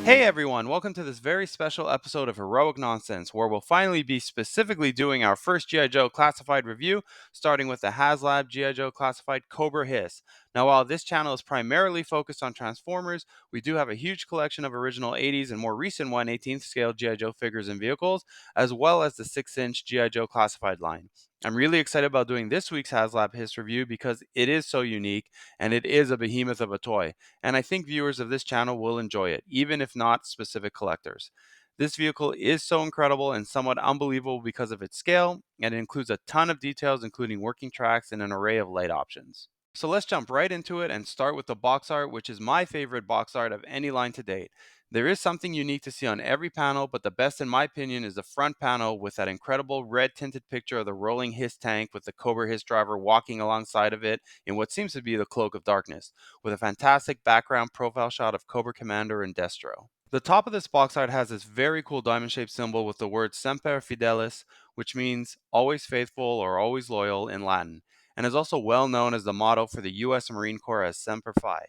Hey everyone, welcome to this very special episode of Heroic Nonsense, where we'll finally be specifically doing our first G.I. Joe classified review, starting with the HasLab G.I. Joe classified Cobra HISS. Now, while this channel is primarily focused on Transformers, we do have a huge collection of original 80s and more recent 1/18th scale G.I. Joe figures and vehicles, as well as the 6-inch G.I. Joe classified line. I'm really excited about doing this week's HasLab HISS review because it is so unique and it is a behemoth of a toy, and I think viewers of this channel will enjoy it, even if not specific collectors. This vehicle is so incredible and somewhat unbelievable because of its scale, and it includes a ton of details including working tracks and an array of light options. So let's jump right into it and start with the box art, which is my favorite box art of any line to date. There is something unique to see on every panel, but the best in my opinion is the front panel with that incredible red tinted picture of the rolling HISS tank with the Cobra HISS driver walking alongside of it in what seems to be the cloak of darkness, with a fantastic background profile shot of Cobra Commander and Destro. The top of this box art has this very cool diamond-shaped symbol with the word Semper Fidelis, which means always faithful or always loyal in Latin, and is also well known as the motto for the U.S. Marine Corps as Semper Fi.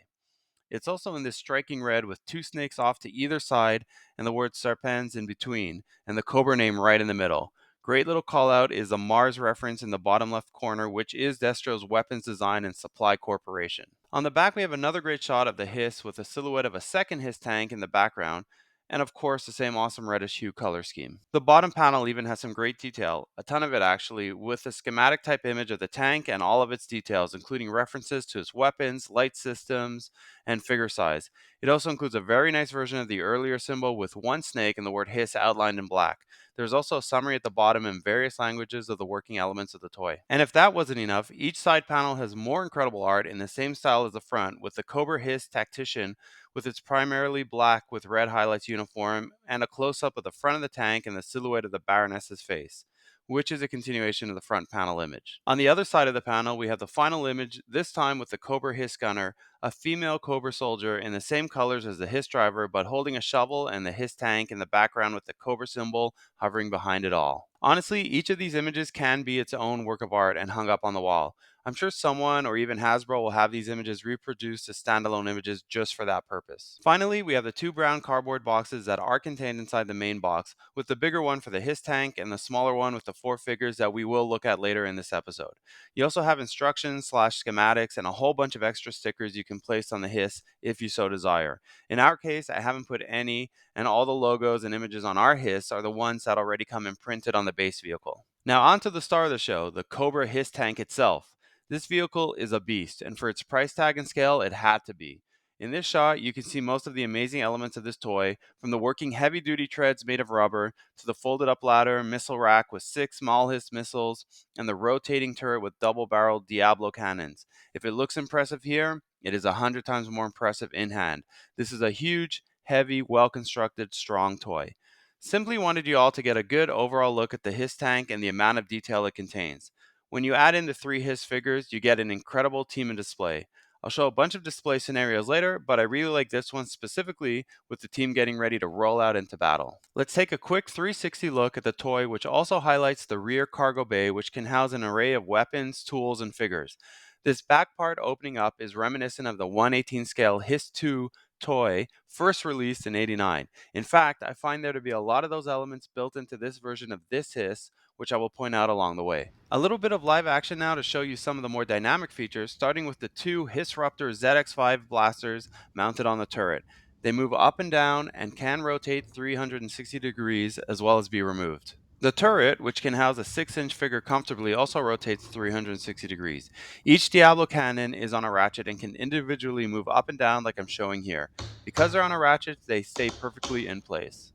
It's also in this striking red with two snakes off to either side and the word Serpens in between, and the Cobra name right in the middle. Great little call out is a Mars reference in the bottom left corner, which is Destro's Weapons Design and Supply Corporation. On the back, we have another great shot of the HISS with a silhouette of a second HISS tank in the background, and of course the same awesome reddish hue color scheme. The bottom panel even has some great detail, a ton of it actually, with a schematic type image of the tank and all of its details, including references to its weapons, light systems, and figure size. It also includes a very nice version of the earlier symbol with one snake and the word HISS outlined in black. There's also a summary at the bottom in various languages of the working elements of the toy. And if that wasn't enough, each side panel has more incredible art in the same style as the front, with the Cobra HISS Tactician with its primarily black with red highlights uniform and a close-up of the front of the tank and the silhouette of the Baroness's face, which is a continuation of the front panel image. On the other side of the panel, we have the final image, this time with the Cobra HISS gunner, a female Cobra soldier in the same colors as the HISS driver, but holding a shovel and the HISS tank in the background with the Cobra symbol hovering behind it all. Honestly, each of these images can be its own work of art and hung up on the wall. I'm sure someone or even Hasbro will have these images reproduced as standalone images just for that purpose. Finally, we have the two brown cardboard boxes that are contained inside the main box, with the bigger one for the HISS tank and the smaller one with the 4 figures that we will look at later in this episode. You also have instructions/schematics and a whole bunch of extra stickers you can place on the HISS if you so desire. In our case, I haven't put any, and all the logos and images on our HISS are the ones that already come imprinted on the base vehicle. Now on to the star of the show, the Cobra HISS tank itself. This vehicle is a beast, and for its price tag and scale, it had to be. In this shot, you can see most of the amazing elements of this toy, from the working heavy-duty treads made of rubber, to the folded-up ladder missile rack with 6 small HISS missiles, and the rotating turret with double-barreled Diablo cannons. If it looks impressive here, it is 100 times more impressive in hand. This is a huge, heavy, well-constructed, strong toy. Simply wanted you all to get a good overall look at the HISS tank and the amount of detail it contains. When you add in the 3 HISS figures, you get an incredible team and display. I'll show a bunch of display scenarios later, but I really like this one specifically with the team getting ready to roll out into battle. Let's take a quick 360 look at the toy, which also highlights the rear cargo bay, which can house an array of weapons, tools, and figures. This back part opening up is reminiscent of the 1/18 scale HISS 2 toy first released in '89. In fact, I find there to be a lot of those elements built into this version of this HISS, which I will point out along the way. A little bit of live action now to show you some of the more dynamic features, starting with the 2 HISSruptor ZX5 blasters mounted on the turret. They move up and down and can rotate 360 degrees as well as be removed. The turret, which can house a 6-inch figure comfortably, also rotates 360 degrees. Each Diablo cannon is on a ratchet and can individually move up and down like I'm showing here. Because they're on a ratchet, they stay perfectly in place.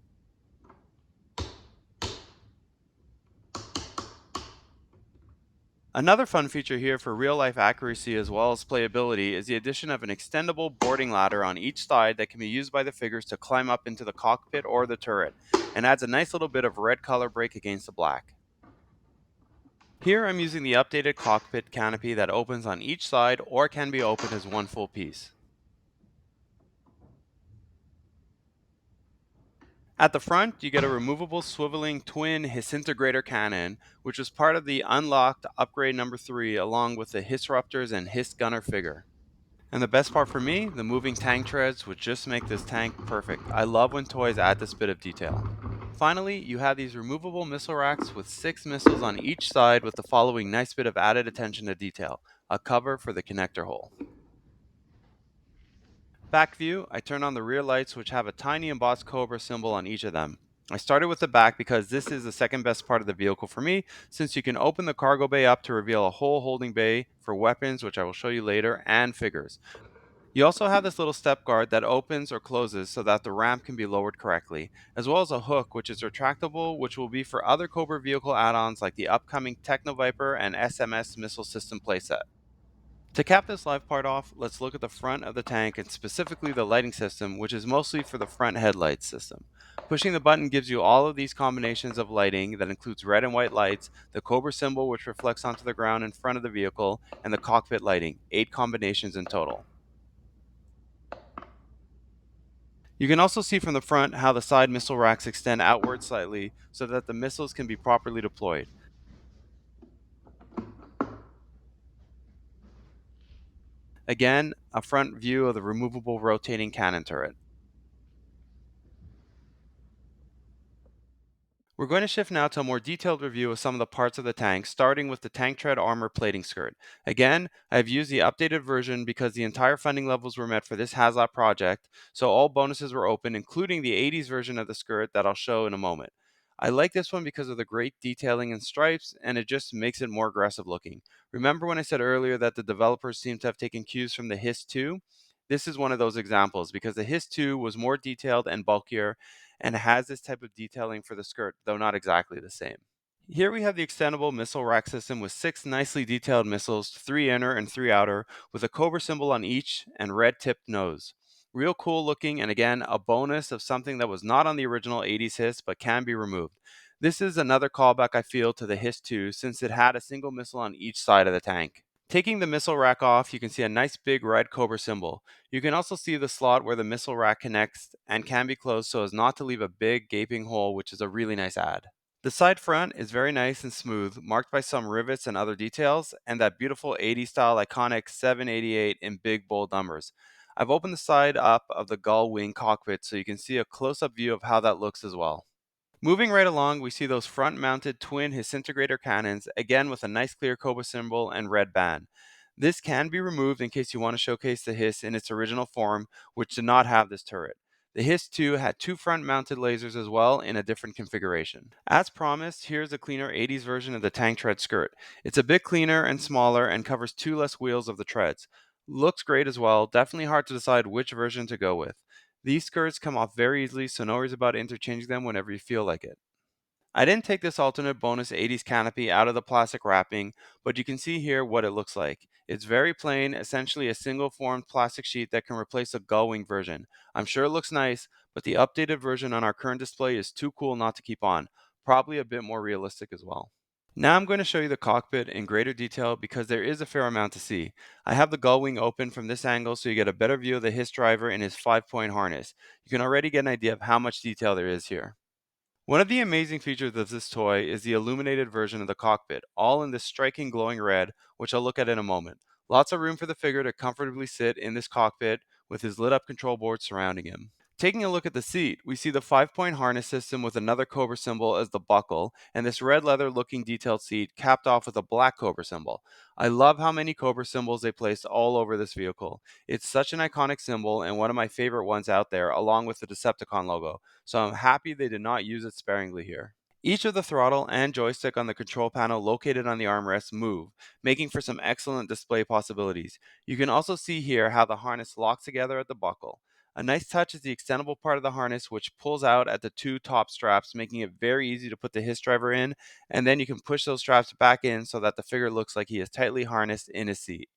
Another fun feature here for real life accuracy as well as playability is the addition of an extendable boarding ladder on each side that can be used by the figures to climb up into the cockpit or the turret, and adds a nice little bit of red color break against the black. Here I'm using the updated cockpit canopy that opens on each side or can be opened as one full piece. At the front, you get a removable swiveling twin HISS cannon, which was part of the unlocked upgrade number 3 along with the HISS and HISS gunner figure. And the best part for me, the moving tank treads would just make this tank perfect. I love when toys add this bit of detail. Finally, you have these removable missile racks with 6 missiles on each side with the following nice bit of added attention to detail, a cover for the connector hole. Back view, I turn on the rear lights which have a tiny embossed Cobra symbol on each of them. I started with the back because this is the second best part of the vehicle for me, since you can open the cargo bay up to reveal a whole holding bay for weapons, which I will show you later, and figures. You also have this little step guard that opens or closes so that the ramp can be lowered correctly, as well as a hook which is retractable, which will be for other Cobra vehicle add-ons like the upcoming Techno Viper and SMS missile system playset. To cap this live part off, let's look at the front of the tank and specifically the lighting system, which is mostly for the front headlight system. Pushing the button gives you all of these combinations of lighting that includes red and white lights, the Cobra symbol which reflects onto the ground in front of the vehicle, and the cockpit lighting, 8 combinations in total. You can also see from the front how the side missile racks extend outward slightly so that the missiles can be properly deployed. Again, a front view of the removable rotating cannon turret. We're going to shift now to a more detailed review of some of the parts of the tank, starting with the tank tread armor plating skirt. Again, I've used the updated version because the entire funding levels were met for this HasLab project, so all bonuses were open, including the 80s version of the skirt that I'll show in a moment. I like this one because of the great detailing and stripes, and it just makes it more aggressive looking. Remember when I said earlier that the developers seem to have taken cues from the HISS 2? This is one of those examples because the HISS 2 was more detailed and bulkier and has this type of detailing for the skirt, though not exactly the same. Here we have the extendable missile rack system with 6 nicely detailed missiles, 3 inner and 3 outer, with a Cobra symbol on each and red tipped nose. Real cool looking, and again, a bonus of something that was not on the original 80s HISS but can be removed. This is another callback I feel to the HISS 2 since it had a single missile on each side of the tank. Taking the missile rack off, you can see a nice big red Cobra symbol. You can also see the slot where the missile rack connects and can be closed so as not to leave a big gaping hole, which is a really nice add. The side front is very nice and smooth, marked by some rivets and other details, and that beautiful 80s style iconic 788 in big bold numbers. I've opened the side up of the gull wing cockpit so you can see a close up view of how that looks as well. Moving right along, we see those front-mounted twin disintegrator cannons, again with a nice clear Cobra symbol and red band. This can be removed in case you want to showcase the HISS in its original form, which did not have this turret. The HISS 2 had 2 front-mounted lasers as well in a different configuration. As promised, here's a cleaner 80s version of the tank tread skirt. It's a bit cleaner and smaller and covers 2 less wheels of the treads. Looks great as well, definitely hard to decide which version to go with. These skirts come off very easily, so no worries about interchanging them whenever you feel like it. I didn't take this alternate bonus 80s canopy out of the plastic wrapping, but you can see here what it looks like. It's very plain, essentially a single formed plastic sheet that can replace a gull wing version. I'm sure it looks nice, but the updated version on our current display is too cool not to keep on. Probably a bit more realistic as well. Now I'm going to show you the cockpit in greater detail because there is a fair amount to see. I have the gull wing open from this angle so you get a better view of the HISS driver and his 5-point harness. You can already get an idea of how much detail there is here. One of the amazing features of this toy is the illuminated version of the cockpit, all in this striking glowing red, which I'll look at in a moment. Lots of room for the figure to comfortably sit in this cockpit with his lit up control board surrounding him. Taking a look at the seat, we see the 5-point harness system with another Cobra symbol as the buckle, and this red leather looking detailed seat capped off with a black Cobra symbol. I love how many Cobra symbols they placed all over this vehicle. It's such an iconic symbol and one of my favorite ones out there, along with the Decepticon logo, so I'm happy they did not use it sparingly here. Each of the throttle and joystick on the control panel located on the armrest move, making for some excellent display possibilities. You can also see here how the harness locks together at the buckle. A nice touch is the extendable part of the harness, which pulls out at the two top straps, making it very easy to put the HISS driver in, and then you can push those straps back in so that the figure looks like he is tightly harnessed in his seat.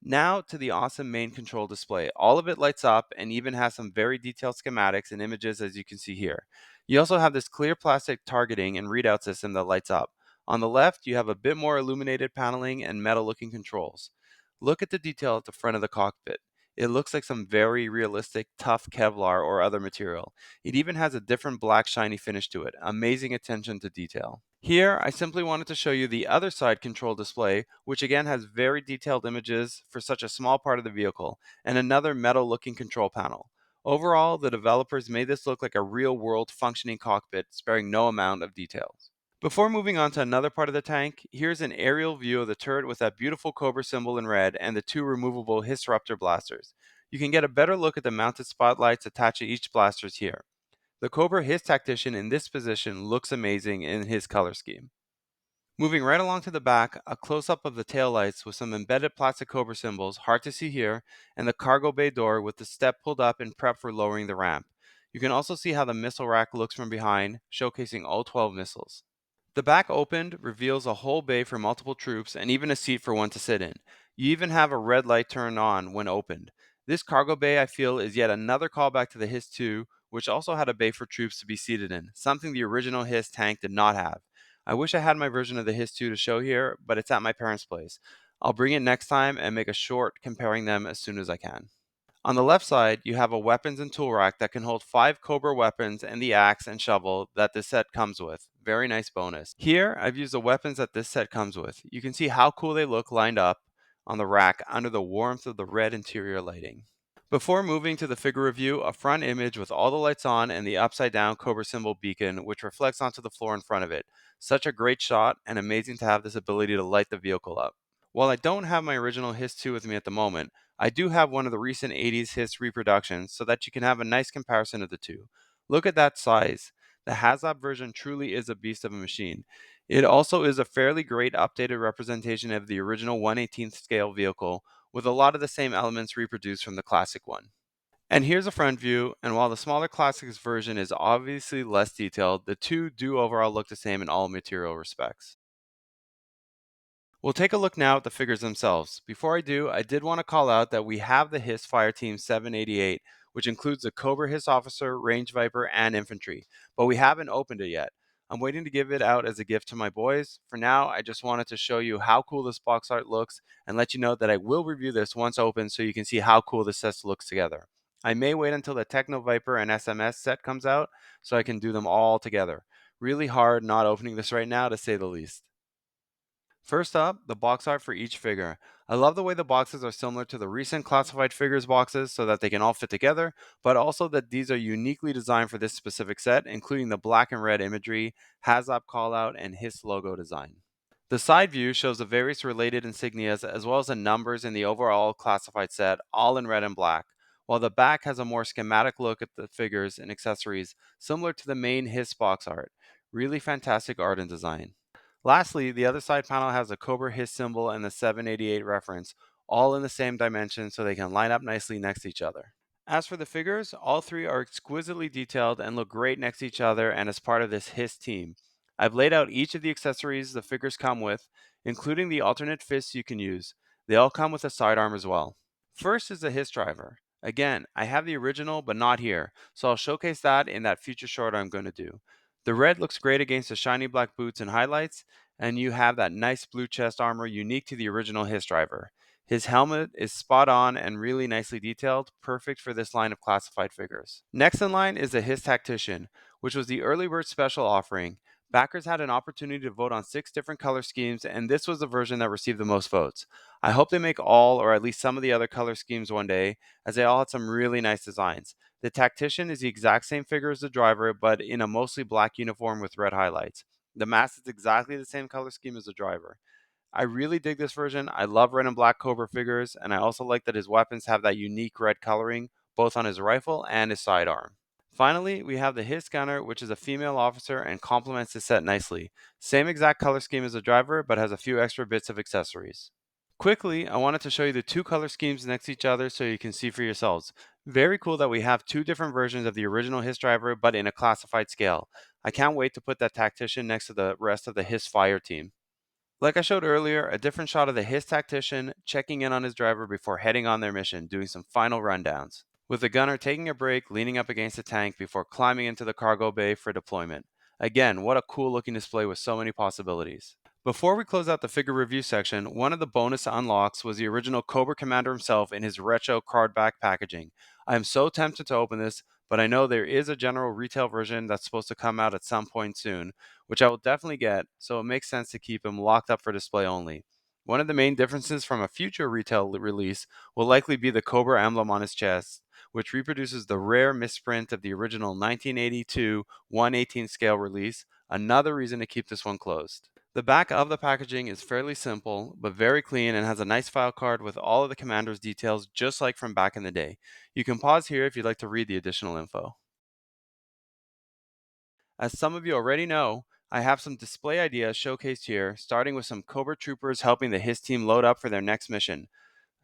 Now to the awesome main control display. All of it lights up and even has some very detailed schematics and images, as you can see here. You also have this clear plastic targeting and readout system that lights up. On the left, you have a bit more illuminated paneling and metal looking controls. Look at the detail at the front of the cockpit. It looks like some very realistic, tough Kevlar or other material. It even has a different black shiny finish to it. Amazing attention to detail. Here, I simply wanted to show you the other side control display, which again has very detailed images for such a small part of the vehicle, and another metal looking control panel. Overall, the developers made this look like a real world functioning cockpit, sparing no amount of details. Before moving on to another part of the tank, here's an aerial view of the turret with that beautiful Cobra symbol in red and the two removable HISS blasters. You can get a better look at the mounted spotlights attached to each blasters here. The Cobra HISS tactician in this position looks amazing in his color scheme. Moving right along to the back, a close-up of the taillights with some embedded plastic Cobra symbols, hard to see here, and the cargo bay door with the step pulled up and prep for lowering the ramp. You can also see how the missile rack looks from behind, showcasing all 12 missiles. The back opened reveals a whole bay for multiple troops and even a seat for one to sit in. You even have a red light turned on when opened. This cargo bay, I feel, is yet another callback to the HISS 2, which also had a bay for troops to be seated in, something the original HISS tank did not have. I wish I had my version of the HISS 2 to show here, but it's at my parents' place. I'll bring it next time and make a short comparing them as soon as I can. On the left side, you have a weapons and tool rack that can hold 5 Cobra weapons and the axe and shovel that this set comes with. Very nice bonus. Here, I've used the weapons that this set comes with. You can see how cool they look lined up on the rack under the warmth of the red interior lighting. Before moving to the figure review, a front image with all the lights on and the upside down Cobra symbol beacon, which reflects onto the floor in front of it. Such a great shot and amazing to have this ability to light the vehicle up. While I don't have my original HISS 2 with me at the moment, I do have one of the recent 80s HISS reproductions so that you can have a nice comparison of the two. Look at that size. The HasLab version truly is a beast of a machine. It also is a fairly great updated representation of the original 1/18th scale vehicle with a lot of the same elements reproduced from the classic one. And here's a front view, and while the smaller classics version is obviously less detailed, the two do overall look the same in all material respects. We'll take a look now at the figures themselves. Before I do, I did want to call out that we have the HISS Fireteam 788, which includes the Cobra HISS Officer, Range Viper, and Infantry, but we haven't opened it yet. I'm waiting to give it out as a gift to my boys. For now, I just wanted to show you how cool this box art looks and let you know that I will review this once open so you can see how cool this set looks together. I may wait until the Techno Viper and SMS set comes out so I can do them all together. Really hard not opening this right now, to say the least. First up, the box art for each figure. I love the way the boxes are similar to the recent classified figures boxes so that they can all fit together, but also that these are uniquely designed for this specific set, including the black and red imagery, HasLab callout, and HISS logo design. The side view shows the various related insignias as well as the numbers in the overall classified set, all in red and black, while the back has a more schematic look at the figures and accessories, similar to the main HISS box art. Really fantastic art and design. Lastly, the other side panel has a Cobra HISS symbol and the 788 reference, all in the same dimension so they can line up nicely next to each other. As for the figures, all three are exquisitely detailed and look great next to each other and as part of this HISS team. I've laid out each of the accessories the figures come with, including the alternate fists you can use. They all come with a sidearm as well. First is the HISS driver. Again, I have the original but not here, so I'll showcase that in that future short I'm going to do. The red looks great against the shiny black boots and highlights, and you have that nice blue chest armor unique to the original HISS driver. His helmet is spot on and really nicely detailed, perfect for this line of classified figures. Next in line is the HISS Tactician, which was the early bird special offering. Backers had an opportunity to vote on 6 different color schemes, and this was the version that received the most votes. I hope they make all or at least some of the other color schemes one day, as they all had some really nice designs. The Tactician is the exact same figure as the driver, but in a mostly black uniform with red highlights. The mask is exactly the same color scheme as the driver. I really dig this version. I love red and black Cobra figures, and I also like that his weapons have that unique red coloring, both on his rifle and his sidearm. Finally, we have the HISS gunner, which is a female officer and complements the set nicely. Same exact color scheme as the driver, but has a few extra bits of accessories. Quickly, I wanted to show you the two color schemes next to each other so you can see for yourselves. Very cool that we have two different versions of the original HISS driver, but in a classified scale. I can't wait to put that tactician next to the rest of the HISS fire team. Like I showed earlier, a different shot of the HISS tactician checking in on his driver before heading on their mission, doing some final rundowns, with the gunner taking a break, leaning up against the tank before climbing into the cargo bay for deployment. Again, what a cool looking display with so many possibilities. Before we close out the figure review section, one of the bonus unlocks was the original Cobra commander himself in his retro cardback packaging. I am so tempted to open this, but I know there is a general retail version that's supposed to come out at some point soon, which I will definitely get, so it makes sense to keep him locked up for display only. One of the main differences from a future retail release will likely be the Cobra emblem on his chest, which reproduces the rare misprint of the original 1982 1/18 scale release, another reason to keep this one closed. The back of the packaging is fairly simple, but very clean and has a nice file card with all of the commander's details just like from back in the day. You can pause here if you'd like to read the additional info. As some of you already know, I have some display ideas showcased here, starting with some Cobra troopers helping the HISS team load up for their next mission.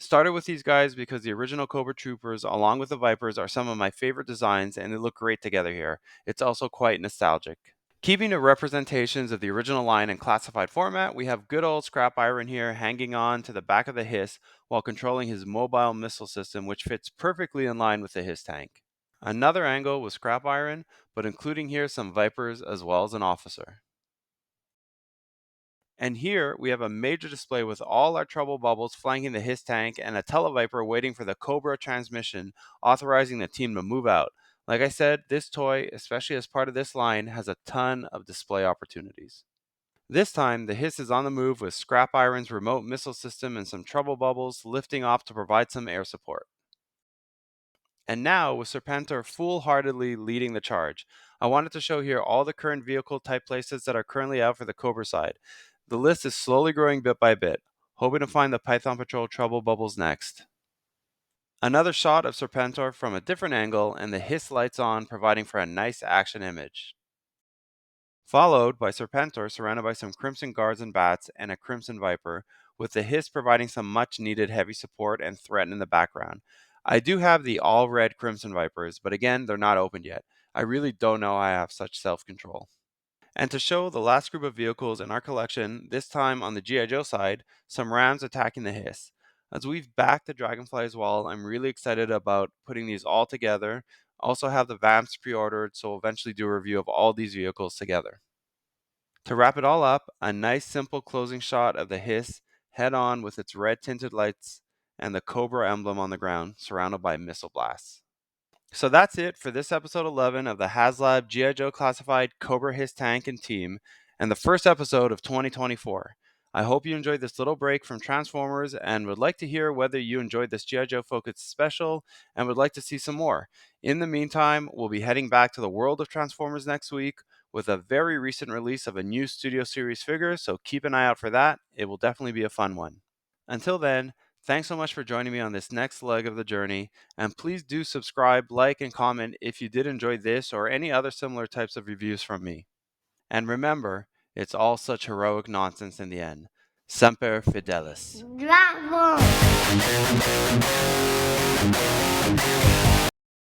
Started with these guys because the original Cobra troopers, along with the Vipers, are some of my favorite designs and they look great together here. It's also quite nostalgic. Keeping to representations of the original line in classified format, we have good old Scrap Iron here hanging on to the back of the HISS while controlling his mobile missile system, which fits perfectly in line with the HISS tank. Another angle was Scrap Iron, but including here some Vipers as well as an officer. And here we have a major display with all our trouble bubbles flanking the HISS tank and a Televiper waiting for the Cobra transmission, authorizing the team to move out. Like I said, this toy, especially as part of this line, has a ton of display opportunities. This time, the HISS is on the move with Scrap Iron's remote missile system and some trouble bubbles lifting off to provide some air support. And now, with Serpentor foolhardily leading the charge, I wanted to show here all the current vehicle type places that are currently out for the Cobra side. The list is slowly growing bit by bit, hoping to find the Python Patrol trouble bubbles next. Another shot of Serpentor from a different angle and the HISS lights on, providing for a nice action image. Followed by Serpentor surrounded by some Crimson Guards and Bats and a Crimson Viper, with the HISS providing some much needed heavy support and threat in the background. I do have the all red Crimson Vipers, but again, they're not opened yet. I really don't know how I have such self control. And to show the last group of vehicles in our collection, this time on the G.I. Joe side, some Rams attacking the HISS. As we've backed the Dragonfly as well, I'm really excited about putting these all together. Also have the Vamps pre-ordered, so we'll eventually do a review of all these vehicles together. To wrap it all up, a nice simple closing shot of the HISS head on with its red tinted lights and the Cobra emblem on the ground, surrounded by missile blasts. So that's it for this episode 11 of the HasLab G.I. Joe Classified Cobra HISS Tank and Team, and the first episode of 2024. I hope you enjoyed this little break from Transformers and would like to hear whether you enjoyed this G.I. Joe focused special and would like to see some more. In the meantime, we'll be heading back to the world of Transformers next week with a very recent release of a new Studio Series figure, so keep an eye out for that. It will definitely be a fun one. Until then, thanks so much for joining me on this next leg of the journey, and please do subscribe, like, and comment if you did enjoy this or any other similar types of reviews from me. And remember, it's all such heroic nonsense in the end. Semper Fidelis. Bravo!